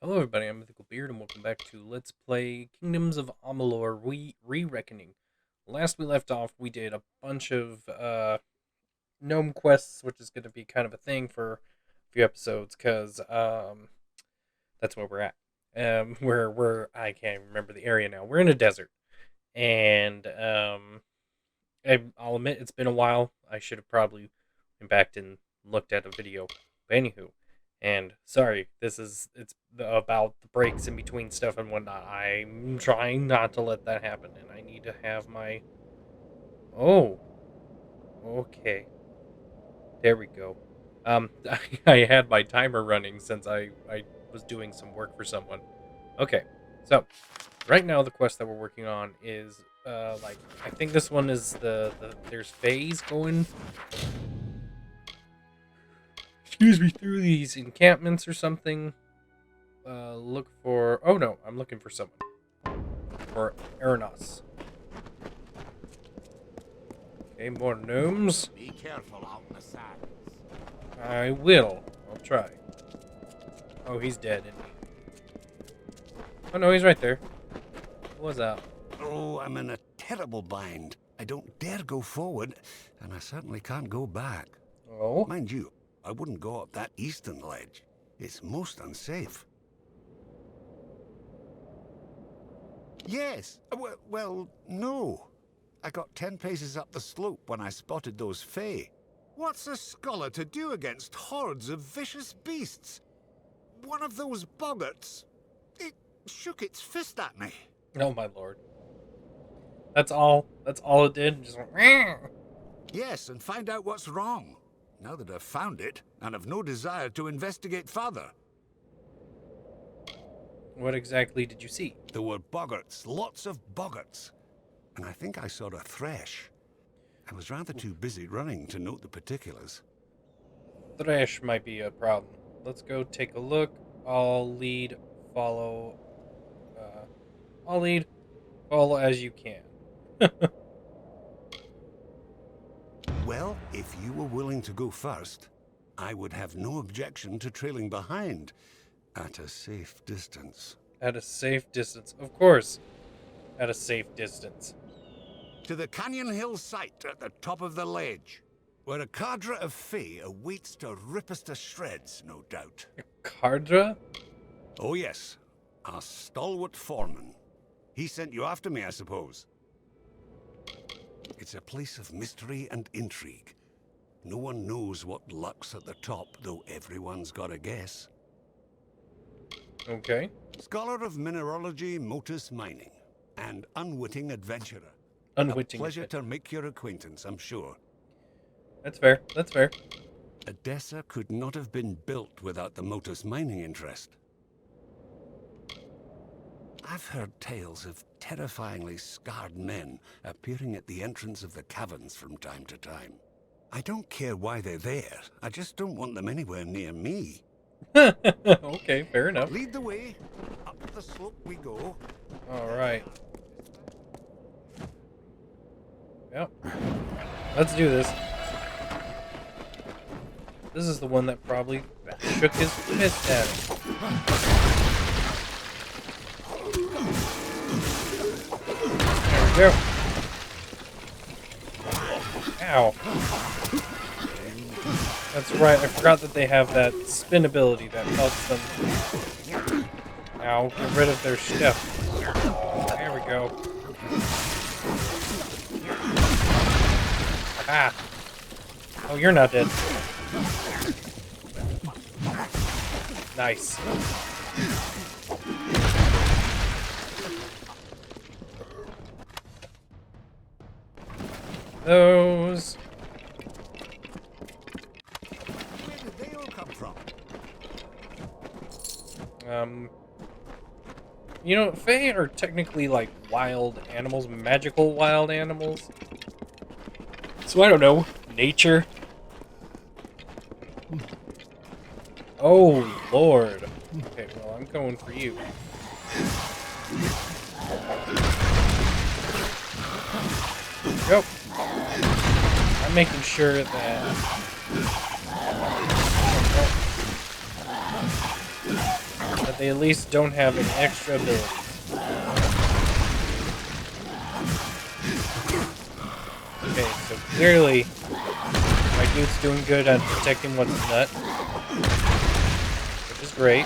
Hello everybody, I'm Mythical Beard and welcome back to Let's Play Kingdoms of Amalur Re-Reckoning. Last we left off, we did a bunch of gnome quests, which is going to be kind of a thing for a few episodes, because that's where we're at. I can't remember the area now. We're in a desert, and I'll admit it's been a while. I should have probably went back and looked at a video. But anywho, and sorry, it's about the breaks in between stuff and whatnot. I'm trying not to let that happen, and I need to have my... Oh, okay. There we go. I had my timer running since I was doing some work for someone. Okay, so right now the quest that we're working on is I think this one is there's phase going, excuse me, through these encampments or something. Look for... Oh no, I'm looking for someone. For Aranos. Okay, more gnomes. Be careful out in the sands. I will. I'll try. Oh, he's dead, isn't he? Oh no, he's right there. What's up? Oh, I'm in a terrible bind. I don't dare go forward, and I certainly can't go back. Oh? Mind you, I wouldn't go up that eastern ledge. It's most unsafe. Yes. Well, no. I got 10 paces up the slope when I spotted those Fae. What's a scholar to do against hordes of vicious beasts? One of those boggarts, it shook its fist at me. Oh my lord. That's all it did? Just went... "Meow." Yes, and find out what's wrong. Now that I've found it, and have no desire to investigate further. What exactly did you see? There were boggarts, lots of boggarts. And I think I saw a thresh. I was rather too busy running to note the particulars. Thresh might be a problem. Let's go take a look. I'll lead, follow. I'll lead, follow as you can. Well, if you were willing to go first, I would have no objection to trailing behind at a safe distance. At a safe distance. Of course. At a safe distance. To the Canyon Hill site at the top of the ledge, where a cadre of Fae awaits to rip us to shreds, no doubt. Cardra? Oh yes, a stalwart foreman. He sent you after me, I suppose. It's a place of mystery and intrigue. No one knows what lurks at the top, though everyone's got a guess. Okay. Scholar of mineralogy, motus mining, and unwitting adventurer. Unwitting. A pleasure to make your acquaintance, I'm sure. That's fair. That's fair. Edessa could not have been built without the motus mining interest. I've heard tales of terrifyingly scarred men appearing at the entrance of the caverns from time to time. I don't care why they're there, I just don't want them anywhere near me. Okay, fair enough. Lead the way. Up the slope we go. Alright. Yep. Let's do this. This is the one that probably shook his fist at him. There we go. Ow. That's right, I forgot that they have that spin ability that helps them. Ow, get rid of their stuff. There we go. Ah. Oh, you're not dead. Nice. Those. Where did they all come from? You know, Fae are technically like wild animals, magical wild animals. So I don't know, nature. Oh Lord. Okay, well I'm going for you. Go. I'm making sure that But they at least don't have an extra ability. Okay, so clearly my dude's doing good at protecting what's nut, which is great.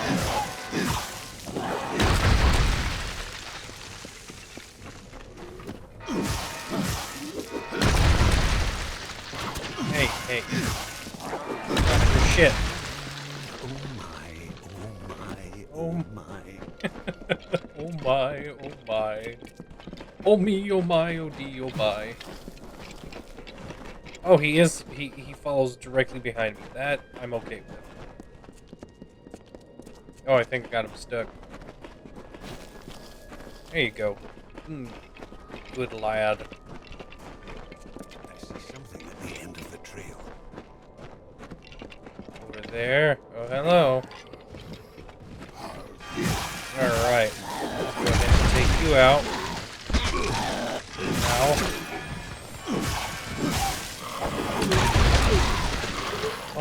Hey. Your shit. Oh my. Oh my, oh my. Oh me, oh my, oh dee, oh my. Oh, he follows directly behind me. That I'm okay with. Oh, I think I got him stuck. There you go. Good lad. I see something at the end of the trail. Over there. Oh, hello. Alright. Let's go ahead and take you out. Ow.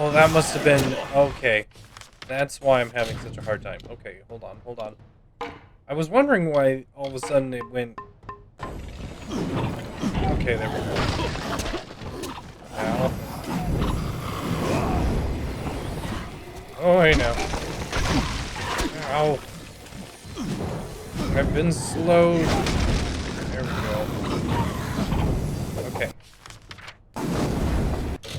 Oh, that must have been... Okay. That's why I'm having such a hard time. Okay, hold on. I was wondering why all of a sudden it went... Okay, there we go. Ow. Oh, hey now. Ow. I've been slowed. There we go. Okay.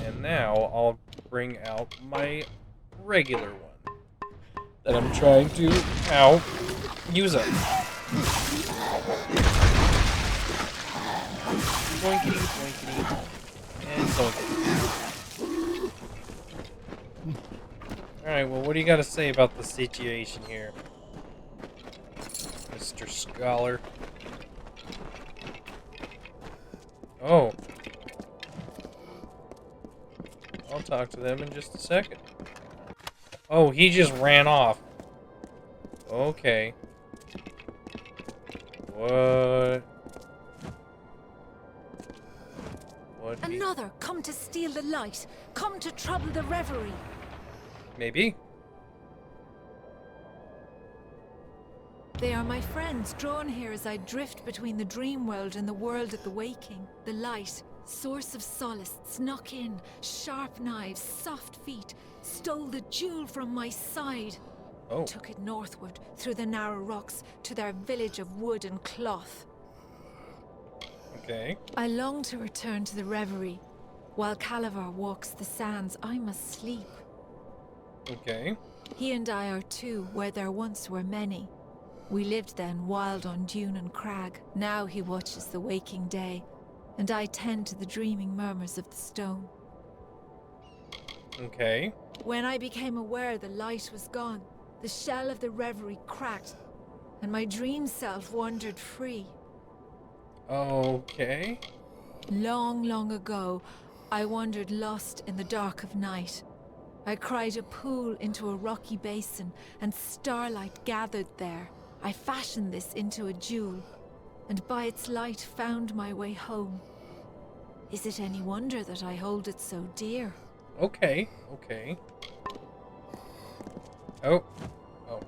And now I'll bring out my regular one that I'm trying to, use up. Boinkity, boinkity, and boinkity. Alright, well, what do you got to say about the situation here, Mr. Scholar? Oh. I'll talk to them in just a second. Oh, he just ran off. Okay. What? Another come to steal the light. Come to trouble the reverie. Maybe. They are my friends, drawn here as I drift between the dream world and the world of the waking. The light, source of solace, snuck in, sharp knives, soft feet, stole the jewel from my side. Oh. Took it northward, through the narrow rocks, to their village of wood and cloth. Okay. I long to return to the reverie. While Calavar walks the sands, I must sleep. Okay. He and I are two, where there once were many. We lived then wild on dune and crag. Now he watches the waking day, and I tend to the dreaming murmurs of the stone. Okay. When I became aware the light was gone, the shell of the reverie cracked, and my dream self wandered free. Okay. Long, long ago, I wandered lost in the dark of night. I cried a pool into a rocky basin, and starlight gathered there. I fashioned this into a jewel, and by its light found my way home. Is it any wonder that I hold it so dear? Okay. Okay. Oh. Oh.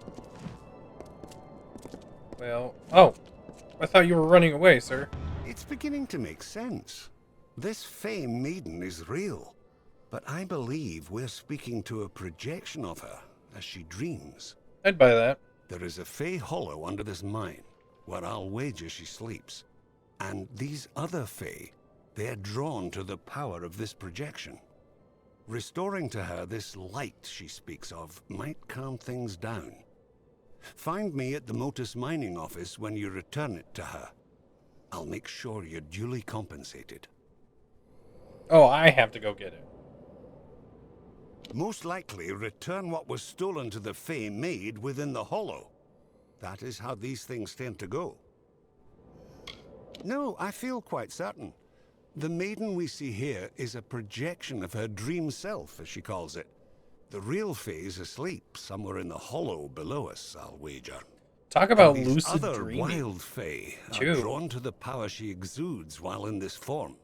Well. Oh. I thought you were running away, sir. It's beginning to make sense. This Fey maiden is real, but I believe we're speaking to a projection of her as she dreams. I'd buy that. There is a Fey hollow under this mine, where I'll wager she sleeps. And these other Fey, they're drawn to the power of this projection. Restoring to her this light she speaks of might calm things down. Find me at the Motus mining office when you return it to her. I'll make sure you're duly compensated. Oh, I have to go get it. Most likely return what was stolen to the Fey maid within the hollow. That is how these things tend to go. No, I feel quite certain. The maiden we see here is a projection of her dream self, as she calls it. The real Fey's asleep, somewhere in the hollow below us, I'll wager. Talk about And these lucid other dreaming. wild Fey are Too. drawn to the power she exudes while in this form.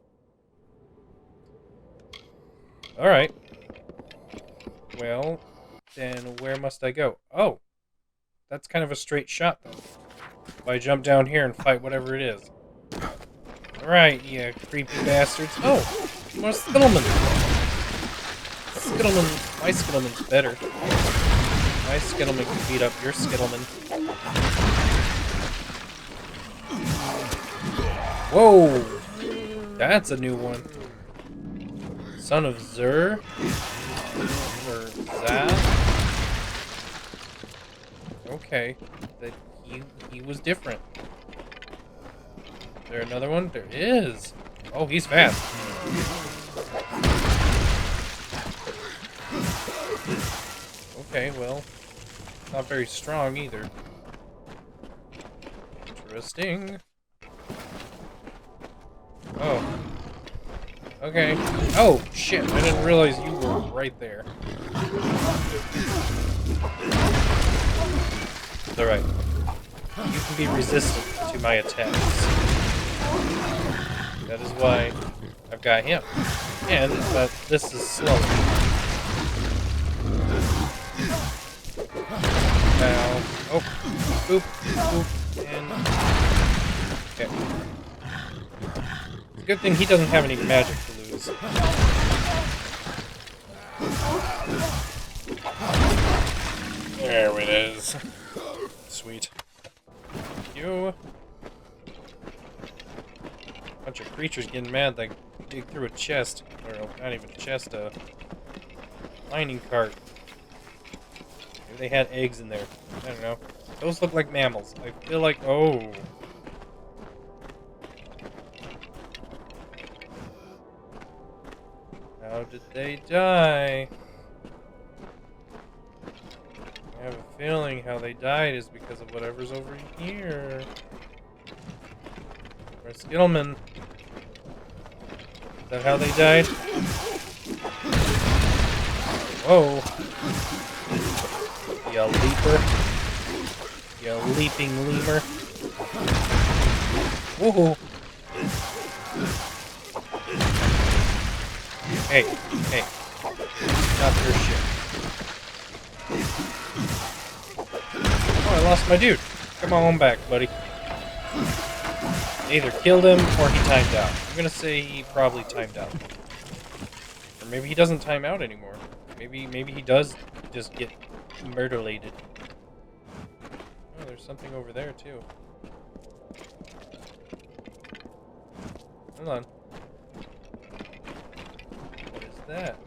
Alright. Well, then where must I go? Oh. That's kind of a straight shot, though. If I jump down here and fight whatever it is. Alright, you creepy bastards. Oh! More Skittleman! Skittleman. My Skittleman's better. My Skittleman can beat up your Skittleman. Whoa! That's a new one. Son of Zur? Or Zaz? Okay. That he was different. Is there another one? There is! Oh, he's fast. Okay, well, not very strong either. Interesting. Oh. Okay. Oh, shit, I didn't realize you were right there. It's alright. You can be resistant to my attacks. That is why I've got him. And but this is slow. Now, oh, boop, boop, and okay. Good thing he doesn't have any magic to lose. There it is. Sweet. Thank you. Bunch of creatures getting mad they dig through a chest. Or not even a chest, a mining cart. Maybe they had eggs in there. I don't know. Those look like mammals. I feel like, oh. How did they die? I have a feeling how they died is because of whatever's over here. Or Skittleman. Is that how they died? Whoa. You leaper. You leaping lemur. Woohoo. Hey, hey. Not your shit. Oh, I lost my dude. Come on back, buddy. Either killed him or he timed out. I'm gonna say he probably timed out. Or maybe he doesn't time out anymore. Maybe he does just get murderlated. Oh, there's something over there too. Hold on. What is that?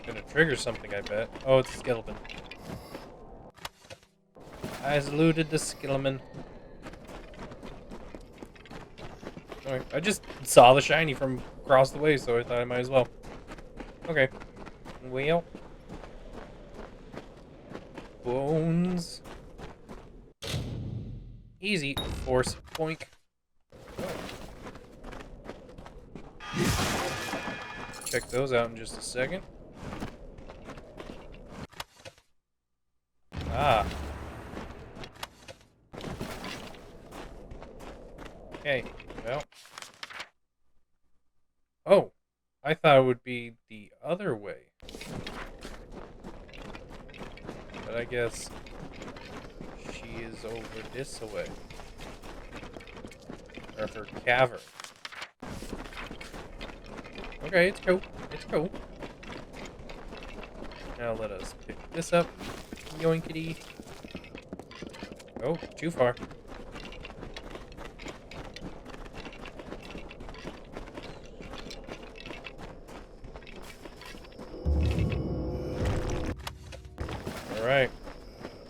Gonna trigger something, I bet. Oh, it's a skeleton. I eluded the Skittleman. Alright, I just saw the shiny from across the way, so I thought I might as well. Okay. Well. Bones. Easy. Force. Boink. Check those out in just a second. Ah. Okay, well. Oh, I thought it would be the other way. But I guess she is over this way. Or her cavern. Okay, it's cool. It's cool. Now let us pick this up. Yoinkity. Oh, too far. Alright.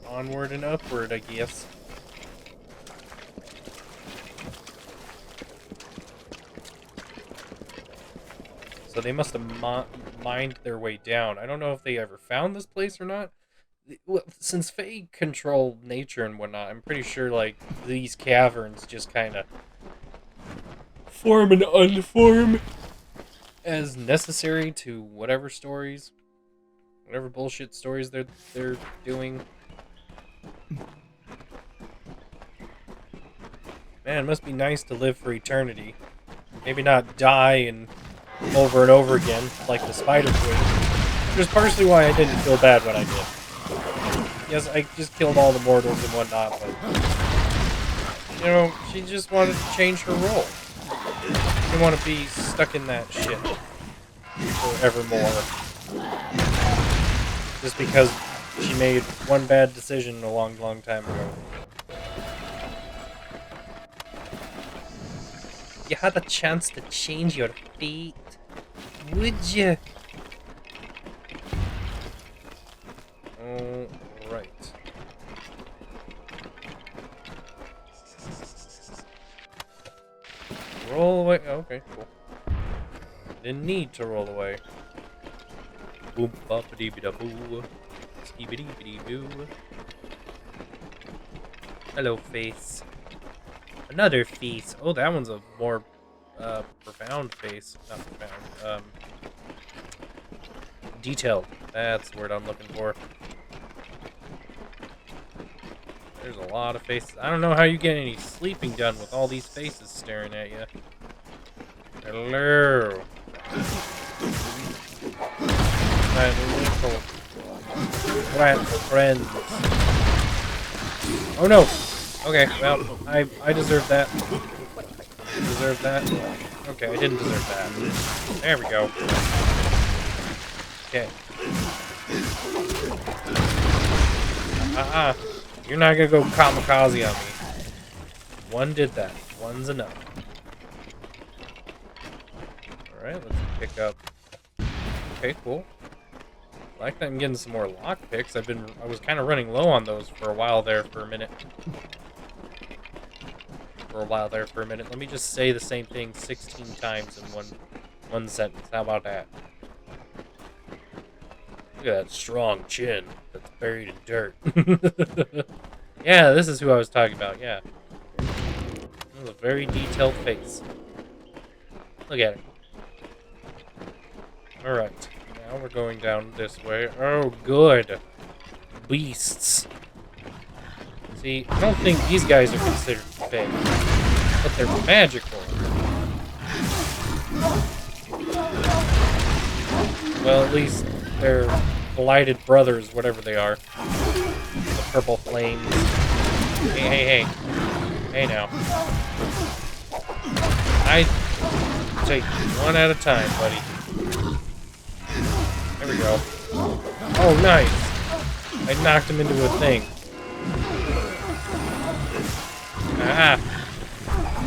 Onward and upward, I guess. So they must have mined their way down. I don't know if they ever found this place or not. Since Fae control nature and whatnot, I'm pretty sure, like, these caverns just kind of form and unform as necessary to whatever stories, whatever bullshit stories they're doing. Man, it must be nice to live for eternity. Maybe not die and over again, like the Spider Queen. Which is partially why I didn't feel bad when I did. Yes, I just killed all the mortals and whatnot, but you know, she just wanted to change her role. She didn't want to be stuck in that shit forevermore. Just because she made one bad decision a long, long time ago. You had a chance to change your fate. Would you? Alright. Roll away. Oh, okay, cool. Didn't need to roll away. Boom, bop, dee da boo. Skibidi boo. Hello, face. Another face. Oh, that one's a more profound face. Not profound. Detailed. That's the word I'm looking for. There's a lot of faces. I don't know how you get any sleeping done with all these faces staring at you. Hello. My little rat friends. Oh no! Okay, well, I deserve that. Deserve that. Okay, I didn't deserve that. There we go. Okay. You're not gonna go kamikaze on me. One did that. One's enough. Alright, let's pick up. Okay, cool. I like that I'm getting some more lockpicks. I was kind of running low on those for a while there for a minute. Let me just say the same thing 16 times in one sentence. How about that? Look at that strong chin that's buried in dirt. Yeah, this is who I was talking about, yeah. This is a very detailed face. Look at it. Alright, now we're going down this way. Oh, good. Beasts. See, I don't think these guys are considered fake, but they're magical. Well, at least they're blighted brothers, whatever they are. The purple flames. Hey. Hey now. I take one at a time, buddy. There we go. Oh, nice. I knocked him into a thing. Ah.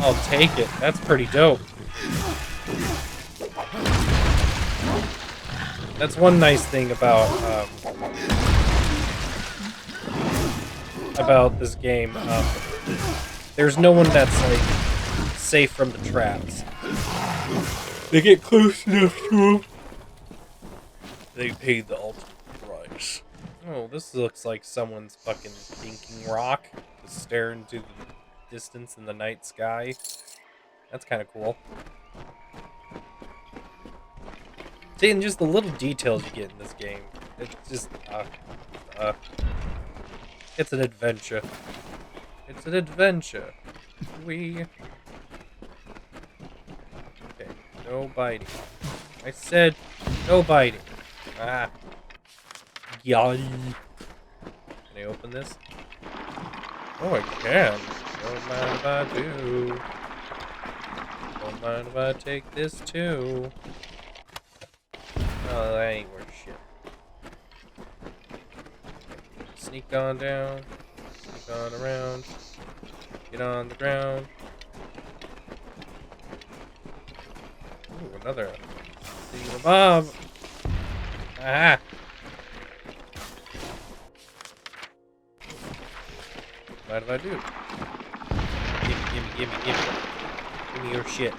I'll take it. That's pretty dope. That's one nice thing about this game. There's no one that's like safe from the traps. They get close enough to them. They pay the ultimate price. Oh, this looks like someone's fucking thinking rock. Just staring into the distance in the night sky. That's kind of cool. See, and just the little details you get in this game. It's just, it's an adventure. It's an adventure. Okay, no biting. I said no biting. Ah. Yay. Can I open this? Oh, I can. Don't mind if I do. Don't mind if I take this too. Oh, that ain't worth shit. Sneak on down. Sneak on around. Get on the ground. Ooh, another. See Bob. Ah. What did I do? Gimme. Give me your shit.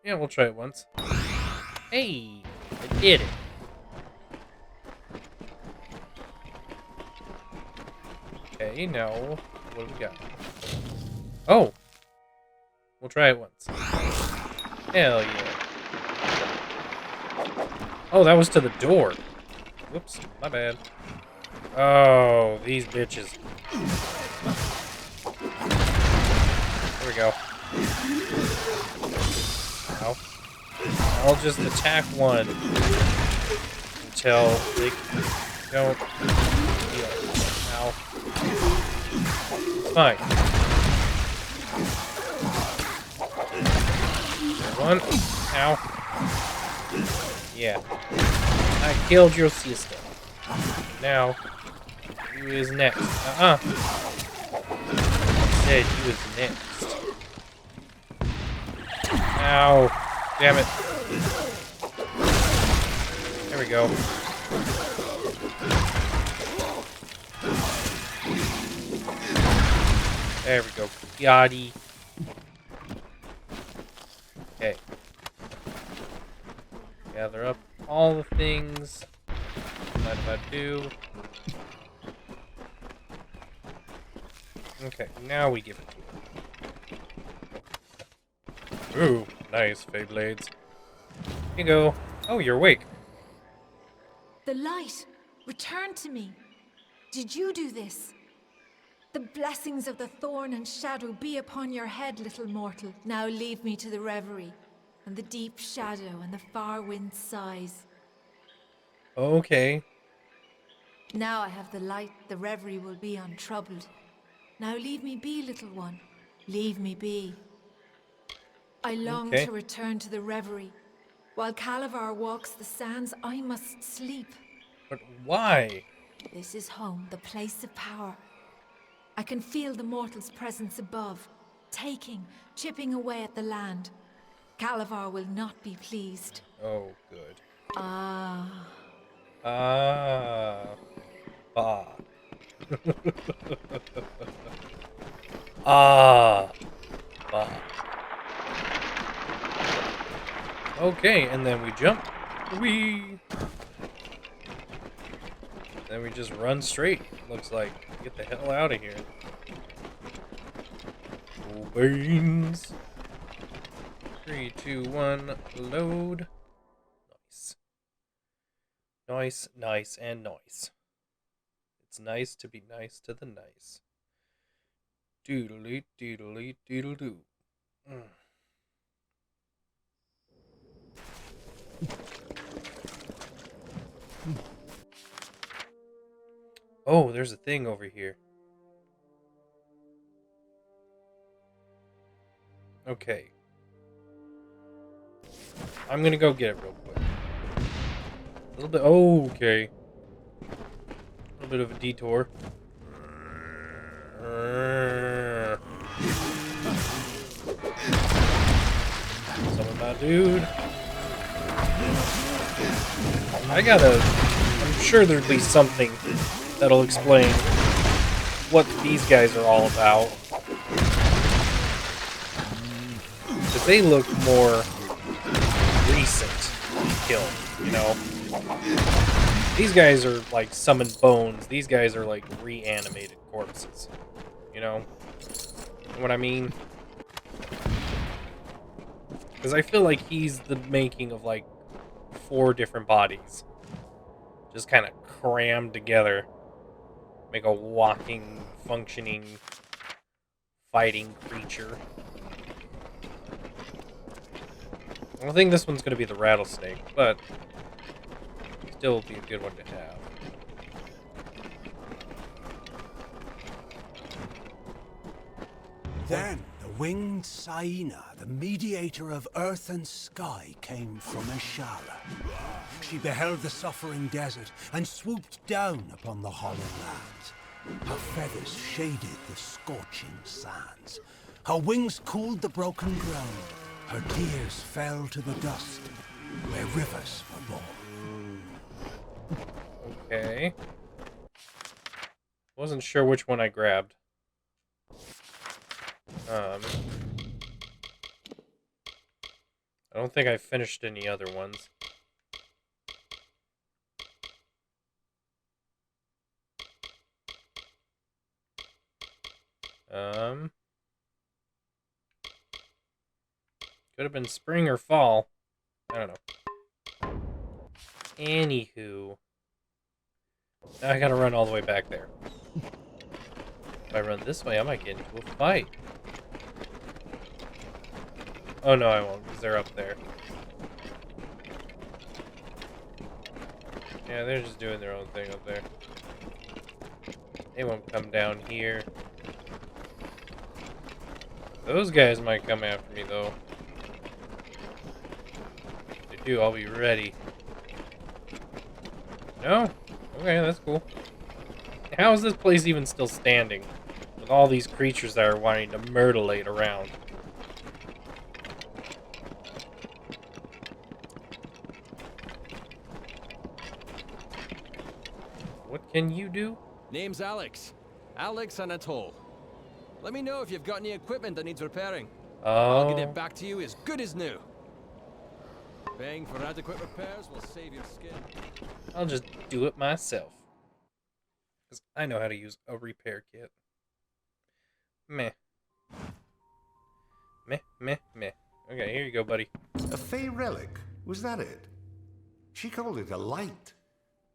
Yeah, we'll try it once. Hey! I did it! Okay, now, what do we got? Oh! We'll try it once. Hell yeah. Oh, that was to the door. Whoops, my bad. Oh, these bitches. There we go. Ow. I'll just attack one until they don't heal. Ow. It's fine. One. Ow. Yeah. I killed your sister. Now, who is next? Said he was next. Ow. Damn it. There we go. There we go. Yachty. Okay. Gather up all the things. What do I do? Okay, now we give it to him. Ooh, nice, Feyblades. Here you go. Oh, you're awake. The light! Return to me! Did you do this? The blessings of the thorn and shadow be upon your head, little mortal. Now leave me to the reverie, and the deep shadow and the far wind sighs. Okay. Now I have the light, the reverie will be untroubled. Now leave me be, little one. Leave me be. I long to return to the reverie. While Calavar walks the sands, I must sleep. But why? This is home, the place of power. I can feel the mortal's presence above, taking, chipping away at the land. Calavar will not be pleased. Oh, good. Ah. Ah. Ah. Ah. Ah. Okay, and then we jump. Whee! Then we just run straight. Looks like. Get the hell out of here. Oh, beans. 3, 2, 1, load. Nice. Nice, nice, and nice. It's nice to be nice to the nice. Doodly, doodly, doodle doo. Oh, there's a thing over here. Okay. I'm gonna go get it real quick. A little bit. Oh, okay. A little bit of a detour. Summon my dude. I'm sure there'd be something that'll explain what these guys are all about. Because they look more recent killed, you know? These guys are like summoned bones. These guys are like reanimated corpses. You know? What I mean? Because I feel like he's the making of like 4 different bodies. Just kind of crammed together. Make a walking, functioning, fighting creature. I don't think this one's going to be the rattlesnake, but still be a good one to have. Then the winged Saina, the mediator of earth and sky, came from Eshala. She beheld the suffering desert and swooped down upon the hollow lands. Her feathers shaded the scorching sands. Her wings cooled the broken ground. Her tears fell to the dust, where rivers were born. Okay. Wasn't sure which one I grabbed. I don't think I finished any other ones. Could have been spring or fall. I don't know. Anywho. Now I gotta run all the way back there. If I run this way, I might get into a fight. Oh no, I won't, because they're up there. Yeah, they're just doing their own thing up there. They won't come down here. Those guys might come after me, though. If they do, I'll be ready. No? Okay, that's cool. How is this place even still standing? With all these creatures that are wanting to myrtlate around. What can you do? Name's Alex. Alex Anatole. Let me know if you've got any equipment that needs repairing. I'll get it back to you as good as new. Paying for adequate repairs will save your skin. I'll just do it myself. Because I know how to use a repair kit. Meh. Meh, meh, meh. Okay, here you go, buddy. A fey relic? Was that it? She called it a light.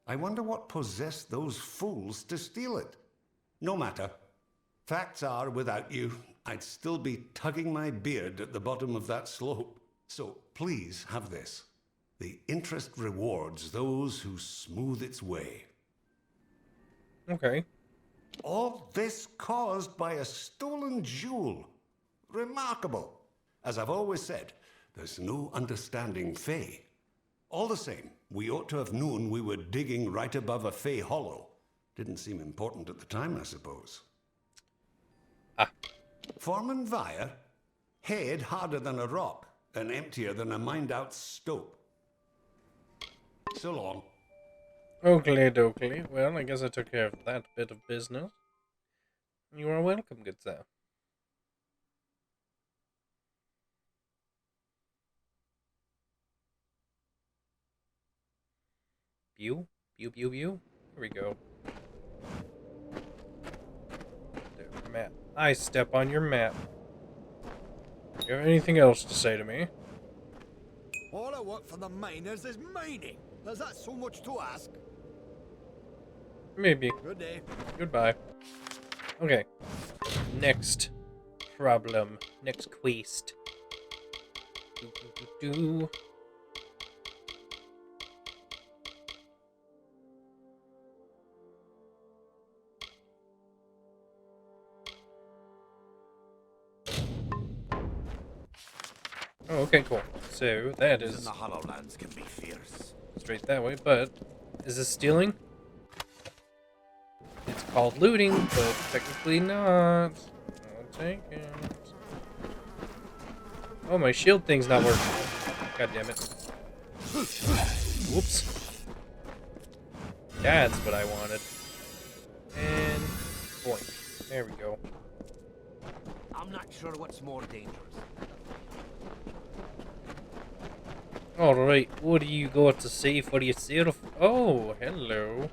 I wonder what possessed those fools to steal it. No matter. Facts are, without you, I'd still be tugging my beard at the bottom of that slope. So please have this. The interest rewards those who smooth its way. Okay. All this caused by a stolen jewel. Remarkable. As I've always said, there's no understanding Fey. All the same, we ought to have known we were digging right above a Fey hollow. Didn't seem important at the time, I suppose. Ah. Foreman Vire, head harder than a rock and emptier than a mined-out stope. So long. Oakley dokley. Well, I guess I took care of that bit of business. You are welcome, good sir. Pew, pew, pew, pew. Here we go. There, map. I step on your map. You have anything else to say to me? All I want for the miners is mining. Is that so much to ask? Maybe. Good day. Goodbye. Okay. Next problem. Next quest. Do, do, do, do. Oh, okay, cool. So that In is the Hollowlands can be fierce. straight that way, but is this stealing? It's called looting, but technically not. I'll take it. Oh, my shield thing's not working. God damn it. Whoops. That's what I wanted. And boink. There we go. I'm not sure what's more dangerous. Alright, what do you got to say for yourself? Oh, hello.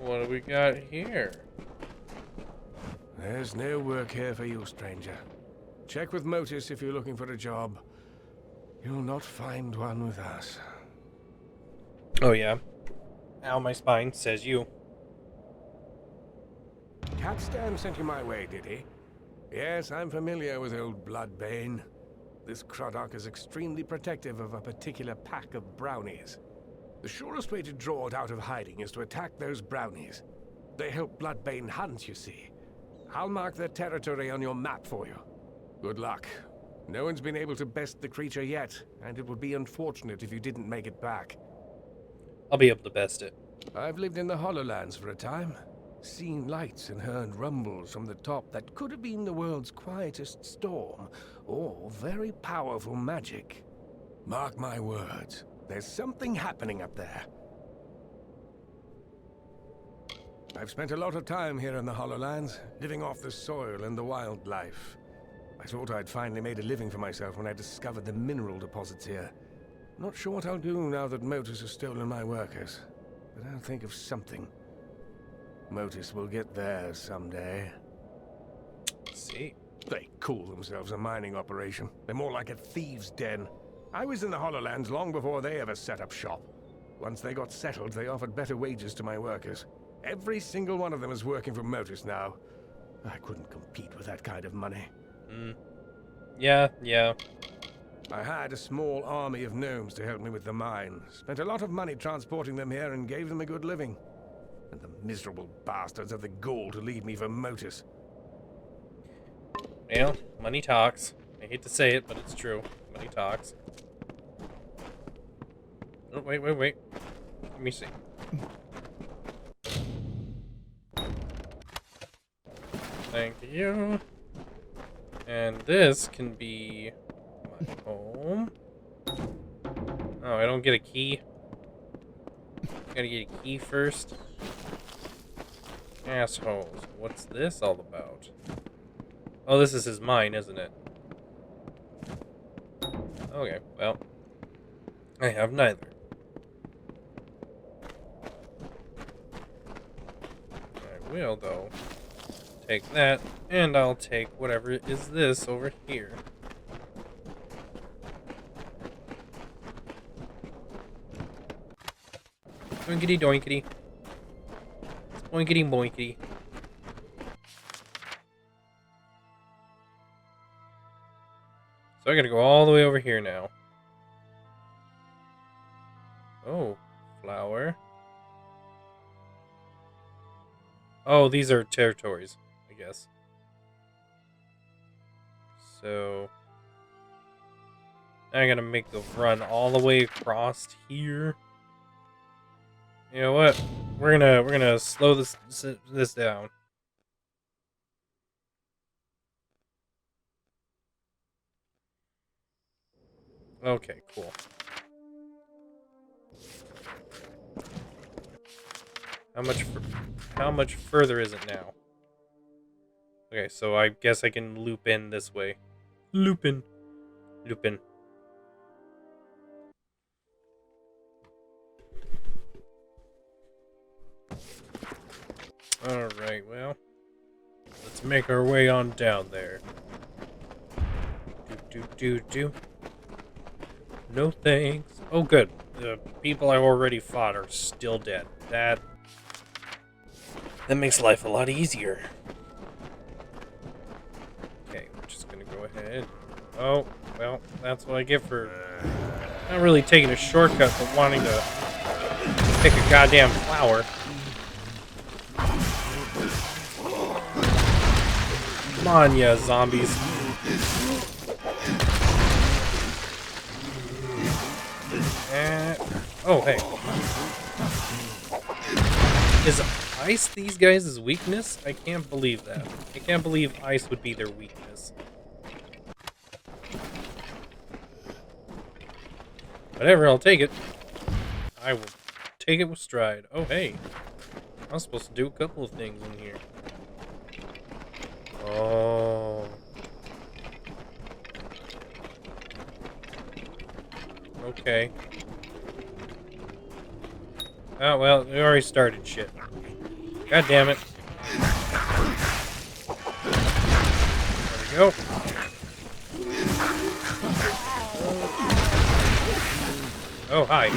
What do we got here? There's no work here for you, stranger. Check with Motus if you're looking for a job. You'll not find one with us. Oh, yeah. Ow, my spine, says you. Catstan sent you my way, did he? Yes, I'm familiar with old Bloodbane. This Croddock is extremely protective of a particular pack of brownies. The surest way to draw it out of hiding is to attack those brownies. They help Bloodbane hunt, you see. I'll mark their territory on your map for you. Good luck. No one's been able to best the creature yet, and it would be unfortunate if you didn't make it back. I'll be able to best it. I've lived in the Hollowlands for a time. Seen lights and heard rumbles from the top that could have been the world's quietest storm, or very powerful magic. Mark my words, there's something happening up there. I've spent a lot of time here in the Hollowlands, living off the soil and the wildlife. I thought I'd finally made a living for myself when I discovered the mineral deposits here. Not sure what I'll do now that Motus has stolen my workers, but I'll think of something. Motus will get theirs someday. See. They call themselves a mining operation. They're more like a thieves' den. I was in the Hollowlands long before they ever set up shop. Once they got settled, they offered better wages to my workers. Every single one of them is working for Motus now. I couldn't compete with that kind of money. Yeah. I had a small army of gnomes to help me with the mine. Spent a lot of money transporting them here and gave them a good living. And the miserable bastards have the gall to leave me for Motus. Well, money talks. I hate to say it, but it's true. Money talks. Oh, wait. Let me see. Thank you. And this can be my home. Oh, I don't get a key. Gotta get a key first. Assholes. What's this all about? Oh, this is his mine, isn't it? Okay, well. I have neither. I will, though, take that, and I'll take whatever is this over here. Doinkity doinkity. Boinkity boinkity. So I gotta go all the way over here now. Oh, flower. Oh, these are territories, I guess. So I gotta make the run all the way across here. You know what? We're gonna slow this down. Okay, cool. How much further is it now? Okay, so I guess I can loop in this way. Loop in. Alright, well, let's make our way on down there. Do. No thanks. Oh, good. The people I already fought are still dead. That makes life a lot easier. Okay, we're just gonna go ahead. Oh, well, that's what I get for not really taking a shortcut, but wanting to pick a goddamn flower. Come on, ya zombies. Oh, hey. Is ice these guys' weakness? I can't believe that. I can't believe ice would be their weakness. Whatever, I'll take it. I will take it with stride. Oh, hey. I was supposed to do a couple of things in here. Oh. Okay. Oh, well, we already started shit. God damn it. There we go. Oh, hi.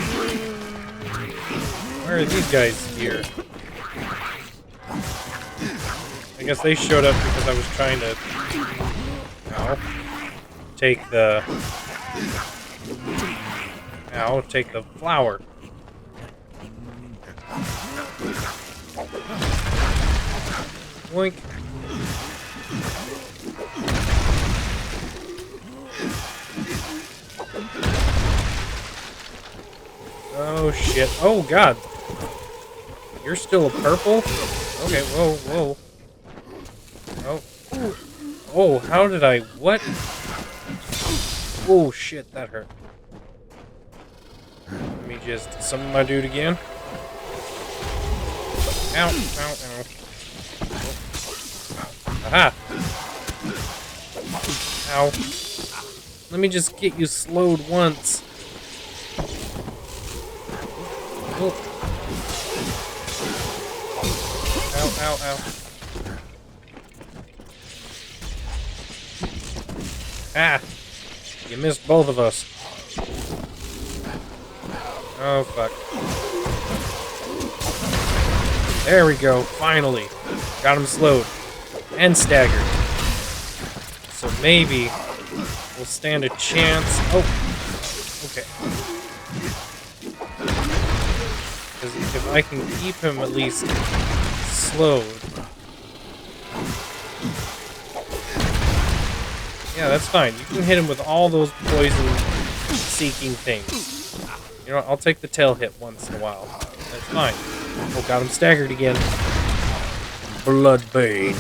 Where are these guys here? I guess they showed up because I was trying to take the flower. Boink. Oh shit. Oh god. You're still a purple? Okay, whoa. Oh. Oh, how did I... What? Oh shit, that hurt. Let me just summon my dude again. Ow. Aha! Ow. Let me just get you slowed once. Oh. Ow. Ah! You missed both of us. Oh, fuck. There we go, finally. Got him slowed. And staggered. So maybe will stand a chance. Oh, okay. Because if I can keep him at least slowed. Yeah, that's fine. You can hit him with all those poison-seeking things. You know what? I'll take the tail hit once in a while. That's fine. Oh, got him staggered again. Bloodbane.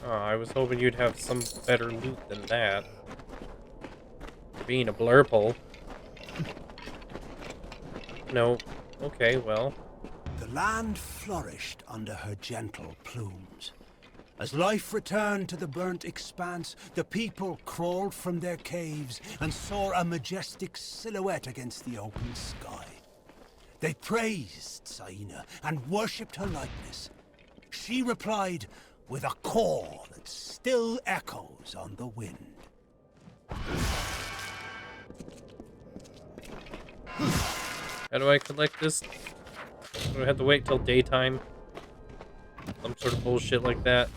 Oh, I was hoping you'd have some better loot than that. Being a blurple. No. Okay, well. The land flourished under her gentle plumes. As life returned to the burnt expanse, the people crawled from their caves and saw a majestic silhouette against the open sky. They praised Saina and worshipped her likeness. She replied with a call that still echoes on the wind. How do I collect this? Do I have to wait till daytime? Some sort of bullshit like that.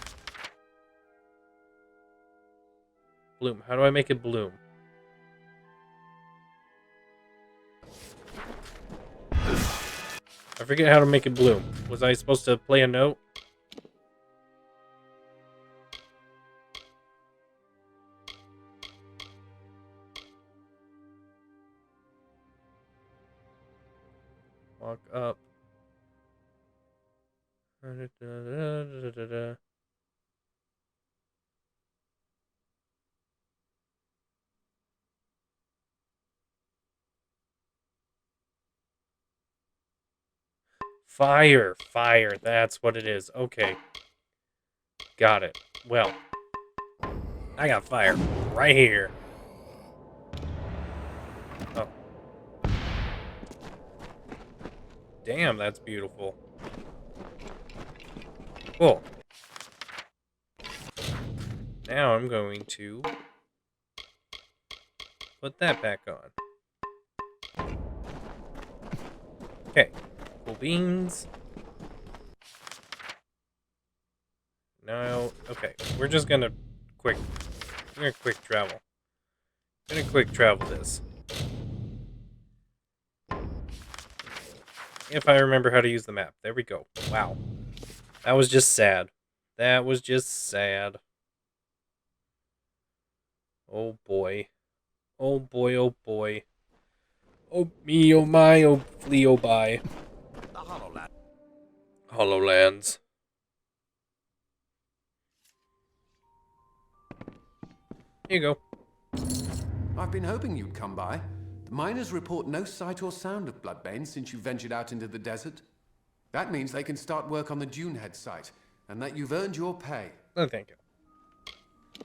Bloom. How do I make it bloom? I forget how to make it bloom. Was I supposed to play a note? Walk up. Fire, fire, that's what it is. Okay. Got it. Well, I got fire right here. Oh. Damn, that's beautiful. Cool. Now I'm going to put that back on. Okay. Cool beans. Now, okay. We're just gonna quick travel. Gonna quick travel this. If I remember how to use the map. There we go. Wow. That was just sad. That was just sad. Oh boy. Oh boy, oh boy. Oh me, oh my, oh flee, oh bye. The Hollowland. HoloLands. Here you go. I've been hoping you'd come by. The miners report no sight or sound of Bloodbane since you ventured out into the desert. That means they can start work on the Dunehead site, and that you've earned your pay. Oh, thank you.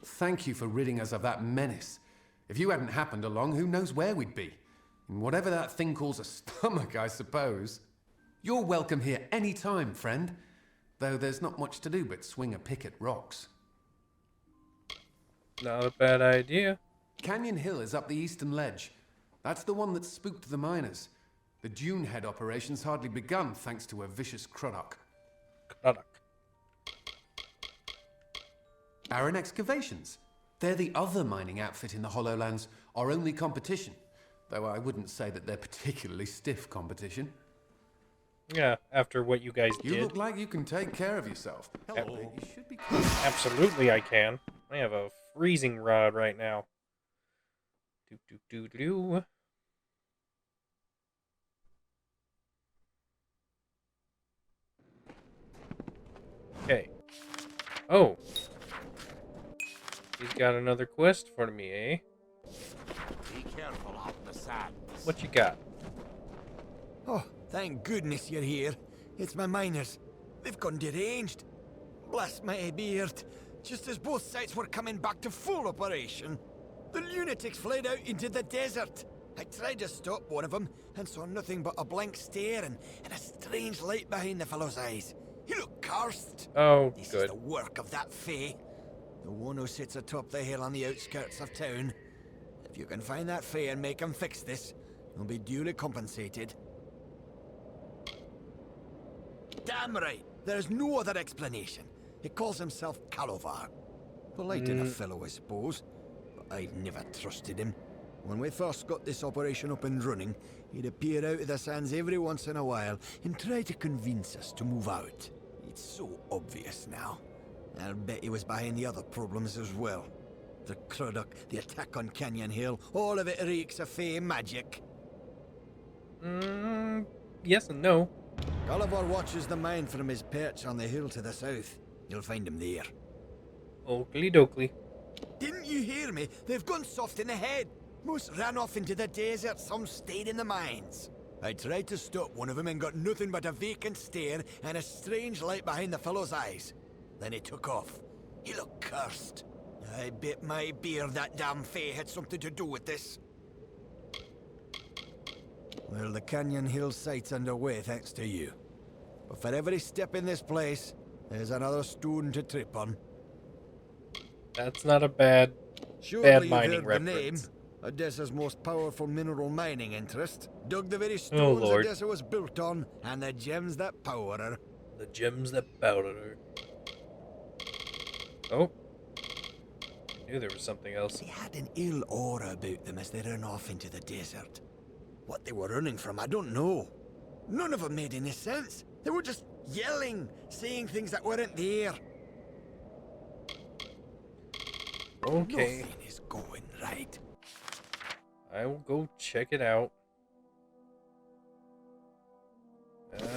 Thank you for ridding us of that menace. If you hadn't happened along, who knows where we'd be? In whatever that thing calls a stomach, I suppose. You're welcome here any time, friend. Though there's not much to do but swing a pick at rocks. Not a bad idea. Canyon Hill is up the eastern ledge. That's the one that spooked the miners. The Dunehead operation's hardly begun thanks to a vicious Croddock. Baron Excavations. They're the other mining outfit in the Hollowlands, our only competition. Though I wouldn't say that they're particularly stiff competition. Yeah, after what you guys You did. look like you can take care of yourself. Hello. You should be Absolutely I can. I have a freezing rod right now. Do. Okay. Oh. He's got another quest for me, eh? Be careful out in the sand. What you got? Oh, thank goodness you're here. It's my miners. They've gone deranged. Bless my beard. Just as both sites were coming back to full operation, the lunatics fled out into the desert. I tried to stop one of them and saw nothing but a blank stare and a strange light behind the fellow's eyes. He looked cursed. Oh, This good. is the work of that Fae. The one who sits atop the hill on the outskirts of town. If you can find that Fae and make him fix this, you'll be duly compensated. Damn right. There's no other explanation. He calls himself Calovar. Polite enough fellow, I suppose, but I've never trusted him. When we first got this operation up and running, he'd appear out of the sands every once in a while and try to convince us to move out. It's so obvious now. I'll bet he was behind the other problems as well. The Cruduck, the attack on Canyon Hill, all of it reeks of fey magic. Yes and no. Gulliver watches the mine from his perch on the hill to the south. You'll find him there. Oakley dokley. Didn't you hear me? They've gone soft in the head. Most ran off into the desert, some stayed in the mines. I tried to stop one of them and got nothing but a vacant stare and a strange light behind the fellow's eyes. Then he took off. He looked cursed. I bet my beard that damn fey had something to do with this. Well, the Canyon Hill site's underway thanks to you. But for every step in this place, there's another stone to trip on. That's not a bad Surely mining you've heard the name. reference. Odessa's most powerful mineral mining interest. Dug the very stones Lord. Odessa was built on, and the gems that power her. The gems that powdered her. Oh. I knew there was something else. They had an ill aura about them as they ran off into the desert. What they were running from, I don't know. None of them made any sense. They were just yelling, saying things that weren't there. Okay. Nothing is going right. I will go check it out.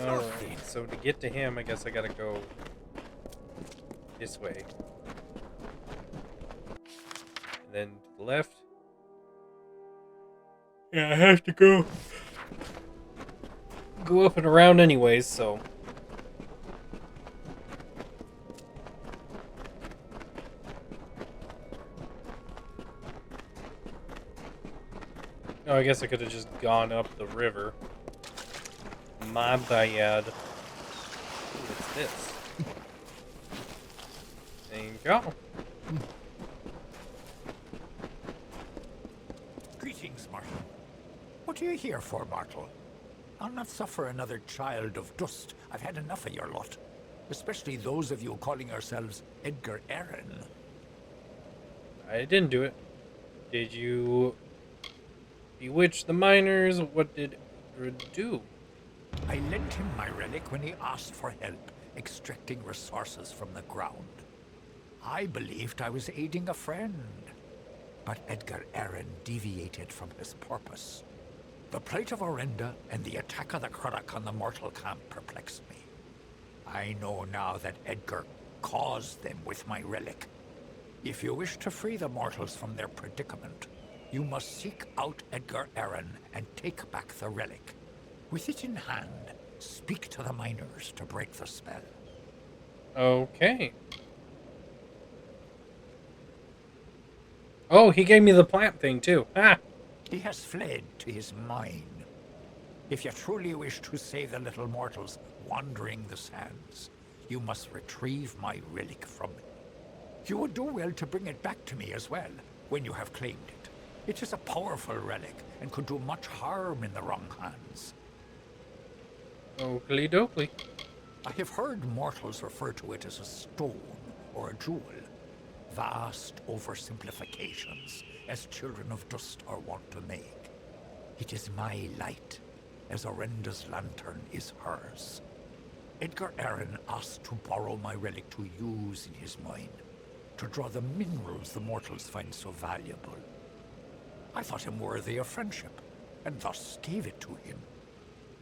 Alright, so to get to him, I guess I gotta go this way. And then to the left. Yeah, I have to go up and around anyways, so. Oh, I guess I could have just gone up the river. My bad. What's this? There you go. Greetings, Martin. What are you here for, Martel? I'll not suffer another child of dust. I've had enough of your lot. Especially those of you calling yourselves Edgar Allan. I didn't do it. Did you bewitch the miners? What did Edgar do? I lent him my relic when he asked for help extracting resources from the ground. I believed I was aiding a friend. But Edgar Allan deviated from his purpose. The plight of Orenda and the attack of the Cruduck on the mortal camp perplexed me. I know now that Edgar caused them with my relic. If you wish to free the mortals from their predicament, you must seek out Edgar Allan and take back the relic. With it in hand, speak to the miners to break the spell. Okay. Oh, he gave me the plant thing too. Ah! He has fled to his mine. If you truly wish to save the little mortals wandering the sands, you must retrieve my relic from him. You would do well to bring it back to me as well, when you have claimed it. It is a powerful relic, and could do much harm in the wrong hands. Oakley dokley. I have heard mortals refer to it as a stone or a jewel. Vast oversimplifications, as children of dust are wont to make. It is my light, as Orenda's lantern is hers. Edgar Allan asked to borrow my relic to use in his mine, to draw the minerals the mortals find so valuable. I thought him worthy of friendship, and thus gave it to him.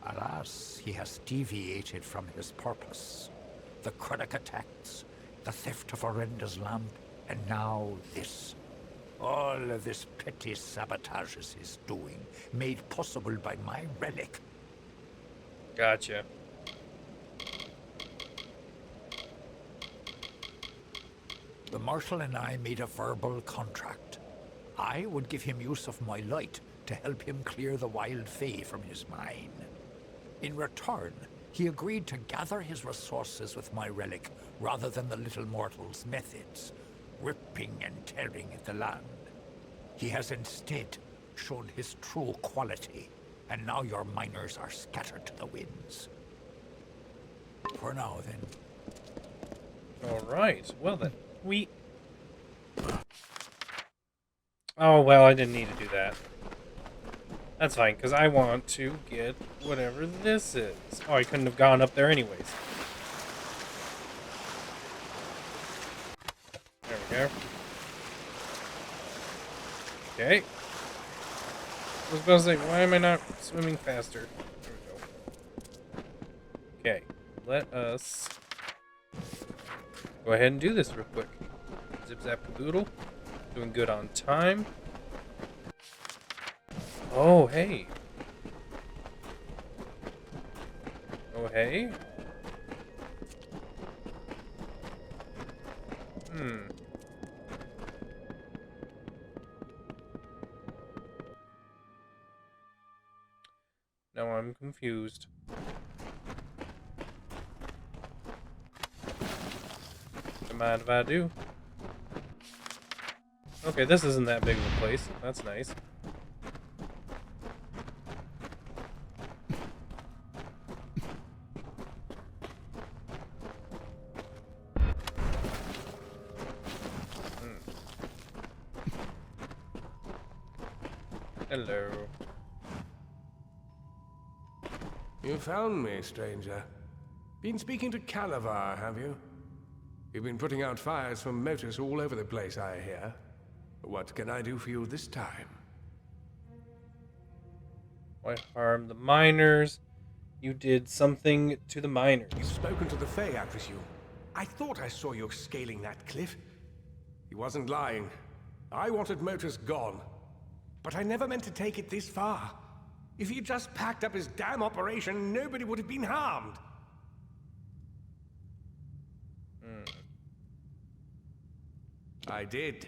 Alas, he has deviated from his purpose. The Cruduck attacks, the theft of Orenda's lamp, and now this. All of this petty sabotage is his doing, made possible by my relic. Gotcha. The Marshal and I made a verbal contract. I would give him use of my light to help him clear the wild fae from his mine. In return, he agreed to gather his resources with my relic rather than the little mortal's methods, ripping and tearing at the land. He has instead shown his true quality, and now your miners are scattered to the winds. For now, then. Alright, well then. Oh, well, I didn't need to do that. That's fine, because I want to get whatever this is. Oh, I couldn't have gone up there anyways. There we go. Okay. I was about to say, why am I not swimming faster? There we go. Okay, let us go ahead and do this real quick. Zip zap caboodle. Doing good on time. Oh, hey. Oh, hey. Now I'm confused. Don't mind if I do. Okay, this isn't that big of a place. That's nice. Hello. You found me, stranger. Been speaking to Calavar, have you? You've been putting out fires from motors all over the place, I hear. What can I do for you this time? Why harm the miners? You did something to the miners. You've spoken to the Fae, I presume. I thought I saw you scaling that cliff. He wasn't lying. I wanted motors gone. But I never meant to take it this far. If he'd just packed up his damn operation, nobody would have been harmed. I did.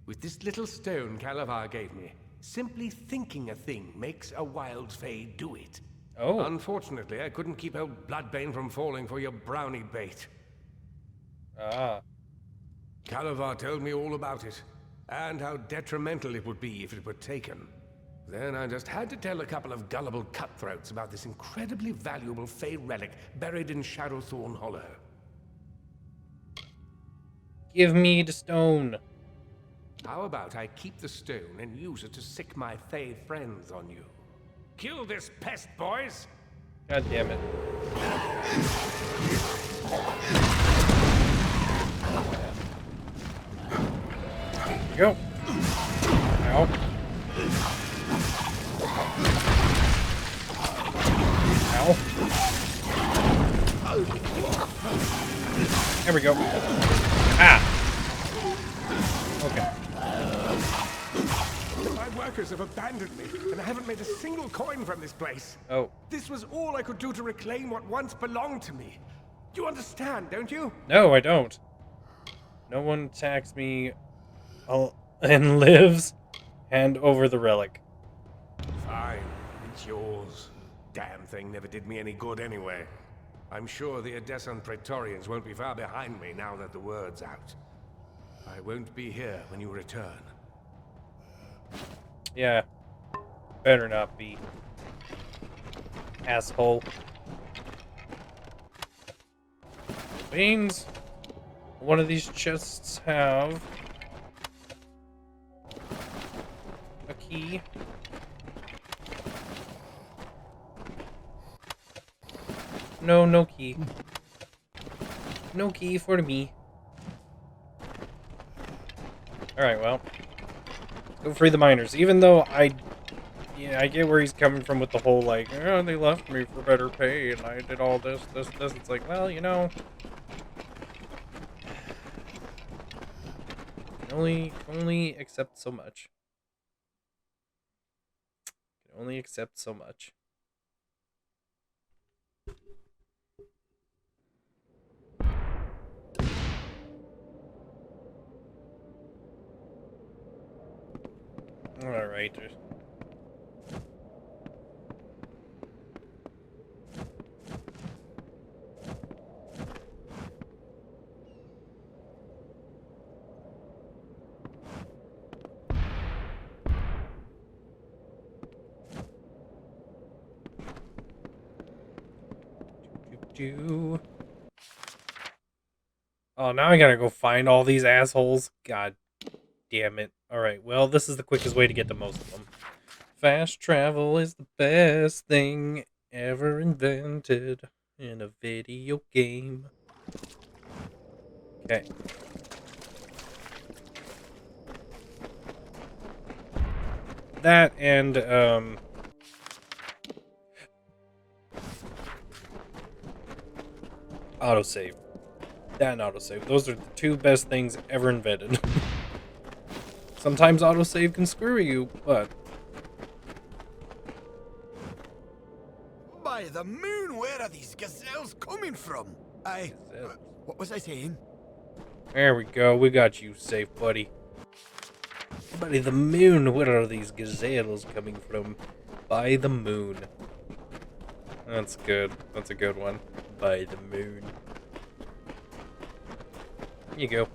With this little stone Calavar gave me. Simply thinking a thing makes a wild Fae do it. Oh. Unfortunately, I couldn't keep old Bloodbane from falling for your brownie bait. Ah. Calavar told me all about it, and how detrimental it would be if it were taken. Then I just had to tell a couple of gullible cutthroats about this incredibly valuable Fae relic buried in Shadowthorn Hollow. Give me the stone. How about I keep the stone and use it to sick my Fae friends on you? Kill this pest, boys! God damn it. Go. Ow. Ow. There we go. Ah! Okay. My workers have abandoned me, and I haven't made a single coin from this place. Oh. This was all I could do to reclaim what once belonged to me. You understand, don't you? No, I don't. No one attacks me and lives. Hand over the relic. Fine, it's yours. Damn thing never did me any good anyway. I'm sure the Odessan Praetorians won't be far behind me now that the word's out. I won't be here when you return. Yeah. Better not be. Asshole. Beans. One of these chests have a key. No, no key. No key for me. Alright, well. Go free the miners. Even though I get where he's coming from with the whole, like, oh, they left me for better pay, and I did all this. It's like, well, you know. Only accept so much. Can only accept so much. Alright. Oh, now I gotta go find all these assholes. God damn it. Alright, well, this is the quickest way to get to most of them. Fast travel is the best thing ever invented in a video game. Okay. That and, autosave. That and autosave. Those are the two best things ever invented. Sometimes autosave can screw you, but... By the moon, where are these gazelles coming from? What was I saying? There we go. We got you safe, buddy. By the moon, where are these gazelles coming from? By the moon. That's good. That's a good one. By the moon. Here you go.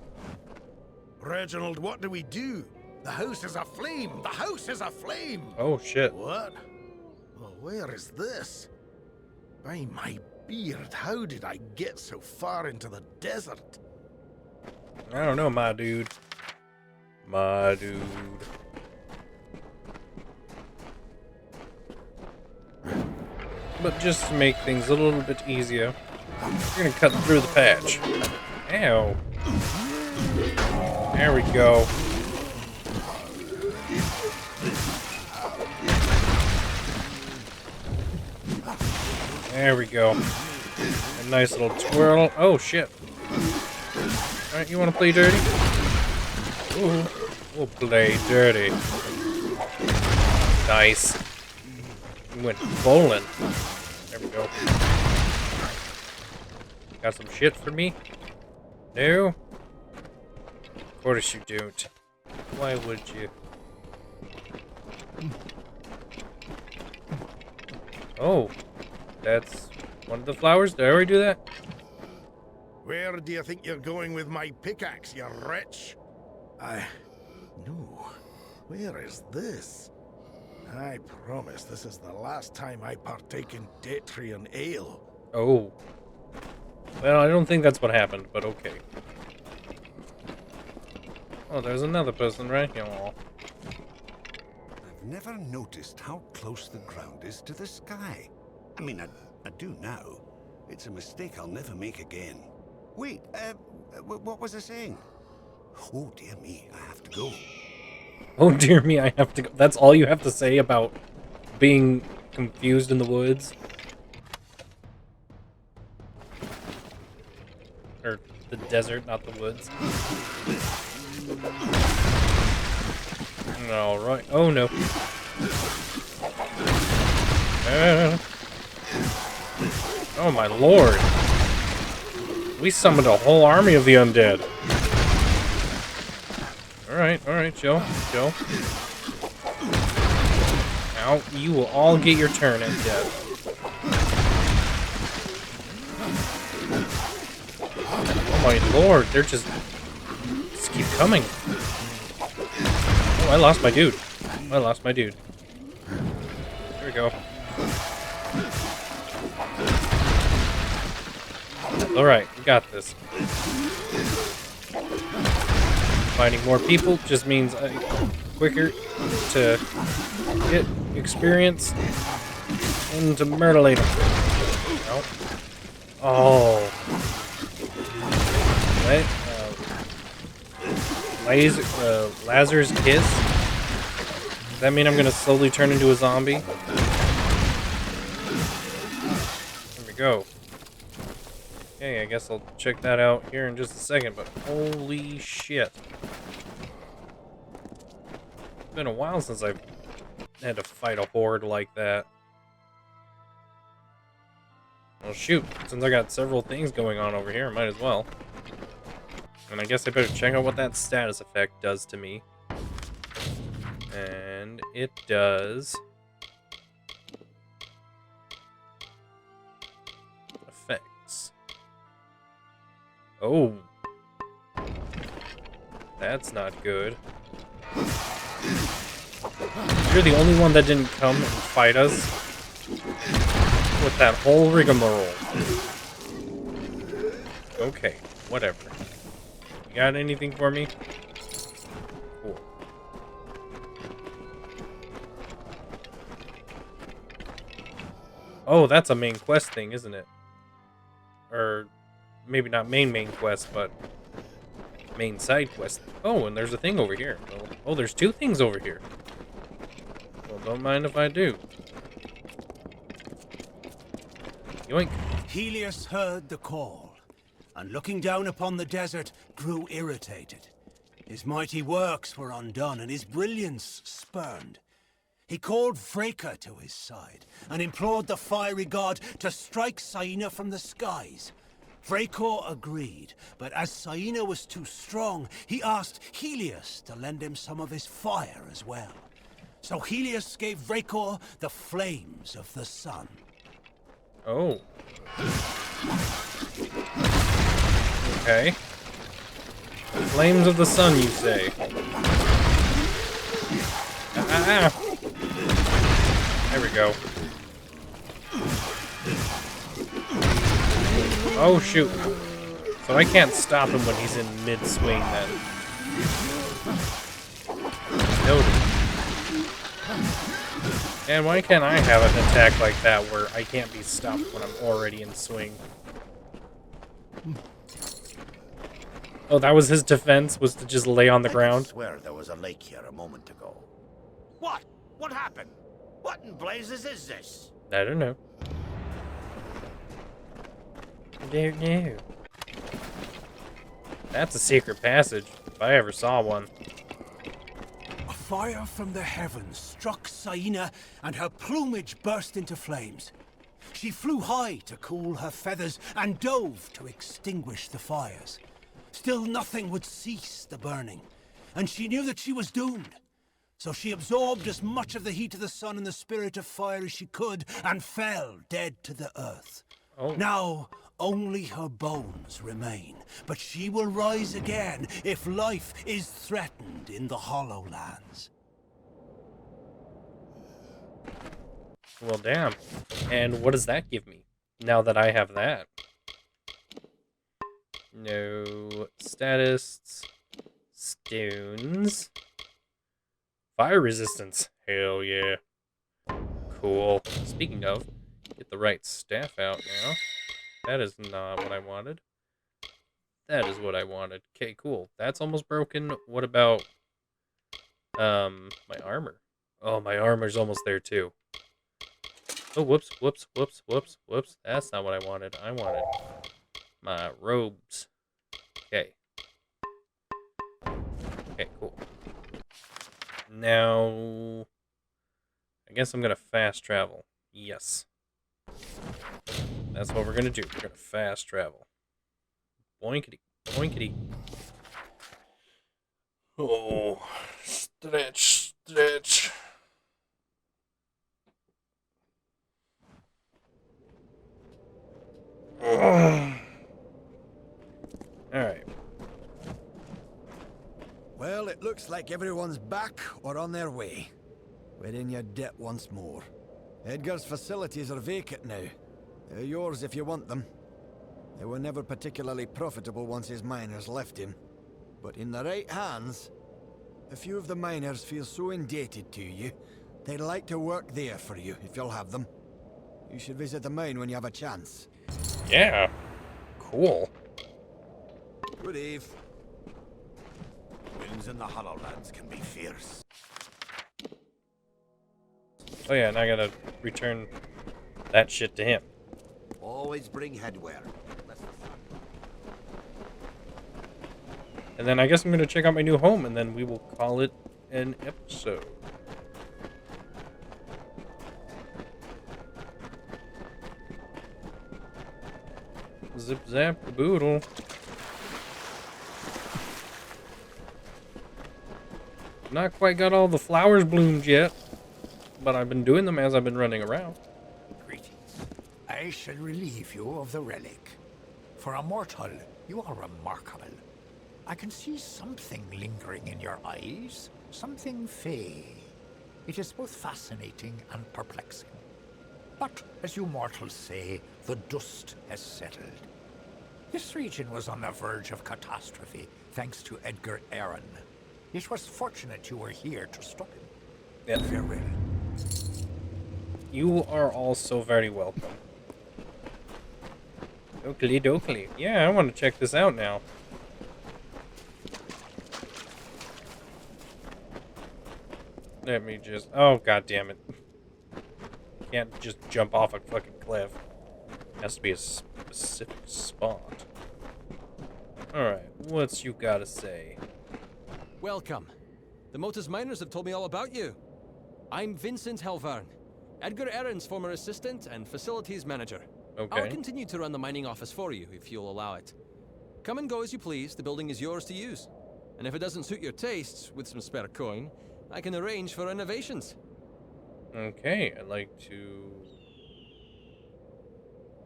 Reginald, what do we do? The house is aflame! The house is aflame! Oh, shit. What? Well, where is this? By my beard, how did I get so far into the desert? I don't know, my dude. My dude. But just to make things a little bit easier, we're gonna cut through the patch. Ow. There we go. There we go. A nice little twirl. Oh, shit. Alright, you want to play dirty? Ooh, we'll play dirty. Nice. We went bowling. There we go. Got some shit for me? No? Of course you don't. Why would you? Oh. That's one of the flowers. Did I already do that? Where do you think you're going with my pickaxe, you wretch? No. Where is this? I promise this is the last time I partake in Datrian ale. Oh. Well, I don't think that's what happened, but okay. Oh, there's another person right here. I've never noticed how close the ground is to the sky. I mean, I do now. It's a mistake I'll never make again. Wait, what was I saying? Oh, dear me, I have to go. Oh, dear me, I have to go. That's all you have to say about being confused in the woods? Or the desert, not the woods. Alright. Oh, no. Oh, my lord. We summoned a whole army of the undead. Alright, chill. Now, you will all get your turn at death. Oh my lord, they're just keep coming. Oh, I lost my dude. There we go. Alright, we got this. Finding more people just means quicker to get experience and to murderate them. Nope. Oh. What? Lazarus Kiss? Does that mean I'm gonna slowly turn into a zombie? There we go. Okay, I guess I'll check that out here in just a second, but holy shit. It's been a while since I've had to fight a horde like that. Well, shoot, since I got several things going on over here, I might as well. And I guess I better check out what that status effect does to me. And it does... effects. Oh. That's not good. You're the only one that didn't come and fight us with that whole rigmarole. Okay, whatever. You got anything for me? Cool. Oh, that's a main quest thing, isn't it? Or maybe not main quest, but main side quest. Oh, and there's a thing over here. Oh, there's two things over here. Well, don't mind if I do. Yoink. Helios heard the call, and looking down upon the desert, grew irritated. His mighty works were undone, and his brilliance spurned. He called Vreka to his side, and implored the fiery god to strike Saina from the skies. Vreka agreed, but as Saina was too strong, he asked Helios to lend him some of his fire as well. So Helios gave Vreka the flames of the sun. Oh. Okay. Flames of the sun, you say? There we go. Oh, shoot. So I can't stop him when he's in mid-swing, then. Noted. And why can't I have an attack like that where I can't be stopped when I'm already in swing? Oh, that was his defense, was to just lay on the ground? I swear there was a lake here a moment ago. What? What happened? What in blazes is this? I don't know. Don't know. That's a secret passage, if I ever saw one. A fire from the heavens struck Saina, and her plumage burst into flames. She flew high to cool her feathers and dove to extinguish the fires. Still nothing would cease the burning, and she knew that she was doomed. So she absorbed as much of the heat of the sun and the spirit of fire as she could, and fell dead to the earth. Oh. Now, only her bones remain, but she will rise again if life is threatened in the Hollow Lands. Well, damn. And what does that give me, now that I have that? No status. Stones. Fire resistance. Hell yeah. Cool. Speaking of, get the right staff out now. That is not what I wanted. That is what I wanted. Okay, cool. That's almost broken. What about my armor? Oh, my armor's almost there too. Oh, whoops, whoops, whoops, whoops, whoops. That's not what I wanted. I wanted my robes. Okay. Okay, cool. Now, I guess I'm gonna fast travel. Yes. That's what we're gonna do. We're gonna fast travel. Boinkity, boinkity. Oh, stretch, stretch. Alright. Well, it looks like everyone's back or on their way. We're in your debt once more. Edgar's facilities are vacant now. They're yours if you want them. They were never particularly profitable once his miners left him. But in the right hands, a few of the miners feel so indebted to you, they'd like to work there for you if you'll have them. You should visit the mine when you have a chance. Yeah. Cool. Good eve. Winds in the Hollowlands can be fierce. Oh yeah, and I gotta return that shit to him. Always bring headwear. And then I guess I'm gonna check out my new home, and then we will call it an episode. Zip zap caboodle. Not quite got all the flowers bloomed yet, but I've been doing them as I've been running around. Greetings. I shall relieve you of the relic. For a mortal, you are remarkable. I can see something lingering in your eyes, something fey. It is both fascinating and perplexing. But, as you mortals say, the dust has settled. This region was on the verge of catastrophe thanks to Edgar Aaron. It was fortunate you were here to stop him. Yeah. Farewell. You are also very welcome. Oakley dokley. Yeah, I want to check this out now. Let me just... Oh, god damn it. Can't just jump off a fucking cliff. Has to be a specific spot. Alright, what's you gotta say? Welcome. The Motus Miners have told me all about you. I'm Vincent Helvarn, Edgar Aaron's former assistant and facilities manager. Okay. I'll continue to run the mining office for you, if you'll allow it. Come and go as you please, the building is yours to use. And if it doesn't suit your tastes, with some spare coin, I can arrange for renovations. Okay, I'd like to...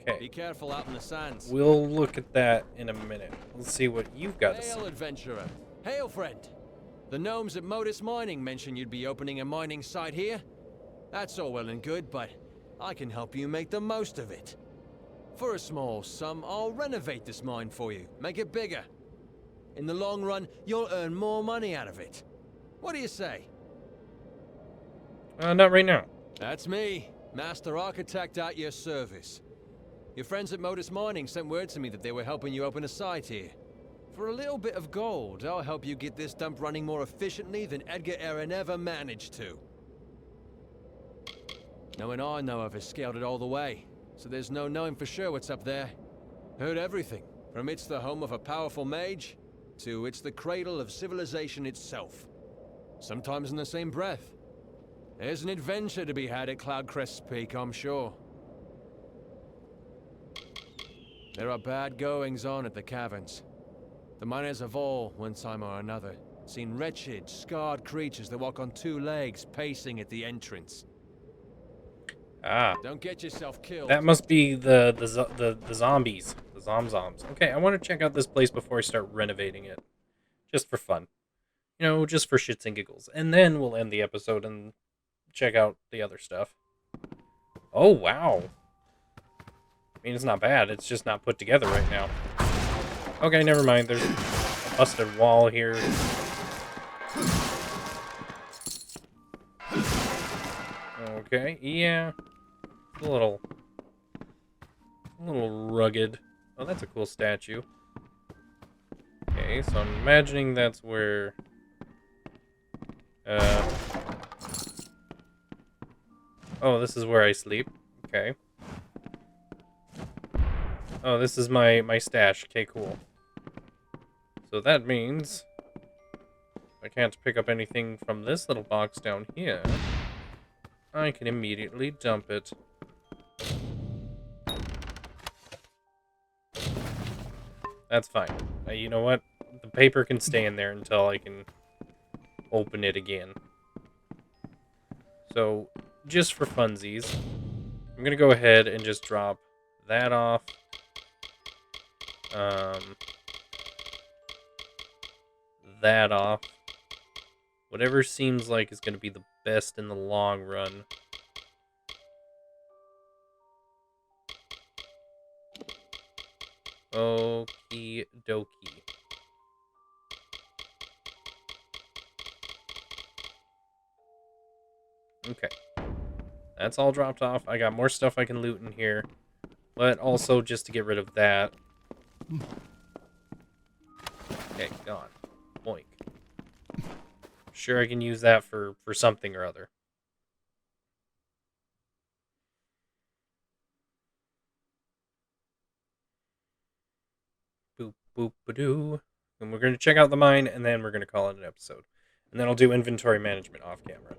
Okay. Be careful out in the sands. We'll look at that in a minute. Let's see what you've got to say. Hail, adventurer. Hail, friend. The gnomes at Modus Mining mentioned you'd be opening a mining site here. That's all well and good, but I can help you make the most of it. For a small sum, I'll renovate this mine for you, make it bigger. In the long run, you'll earn more money out of it. What do you say? Not right now. That's me, Master Architect at your service. Your friends at Modus Mining sent word to me that they were helping you open a site here. For a little bit of gold, I'll help you get this dump running more efficiently than Edgar Aaron ever managed to. No one I know of has scaled it all the way, so there's no knowing for sure what's up there. Heard everything, from it's the home of a powerful mage, to it's the cradle of civilization itself. Sometimes in the same breath. There's an adventure to be had at Cloudcrest's Peak, I'm sure. There are bad goings on at the caverns. The miners have all, one time or another, seen wretched, scarred creatures that walk on two legs pacing at the entrance. Ah. Don't get yourself killed. That must be the zombies. The zomzoms. Okay, I want to check out this place before I start renovating it. Just for fun. You know, just for shits and giggles. And then we'll end the episode and check out the other stuff. Oh, wow. I mean, it's not bad. It's just not put together right now. Okay, never mind. There's a busted wall here. Okay, yeah. A little rugged. Oh, that's a cool statue. Okay, so I'm imagining that's where... Oh, this is where I sleep. Okay. Oh, this is my stash. Okay, cool. So that means I can't pick up anything from this little box down here. I can immediately dump it. That's fine. You know what? The paper can stay in there until I can open it again. So, just for funsies, I'm going to go ahead and just drop that off. That off. Whatever seems like is going to be the best in the long run. Okie dokie. Okay. That's all dropped off. I got more stuff I can loot in here. But also just to get rid of that. Okay, gone. Boink. Sure, I can use that for something or other. Boop, boop, ba-doo. And we're going to check out the mine, and then we're going to call it an episode. And then I'll do inventory management off camera.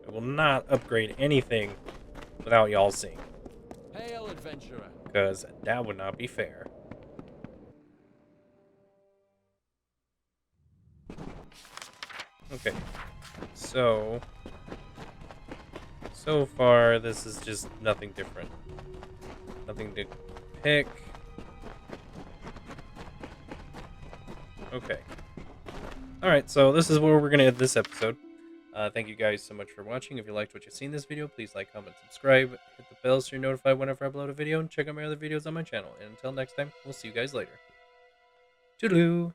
I will not upgrade anything without y'all seeing. Hail, adventurer. Because that would not be fair. Okay. So far, this is just nothing different. Nothing to pick. Okay. Alright, so this is where we're going to end this episode. Thank you guys so much for watching. If you liked what you've seen in this video, please like, comment, subscribe, hit the bell so you're notified whenever I upload a video, and check out my other videos on my channel. And until next time, we'll see you guys later. Toodaloo!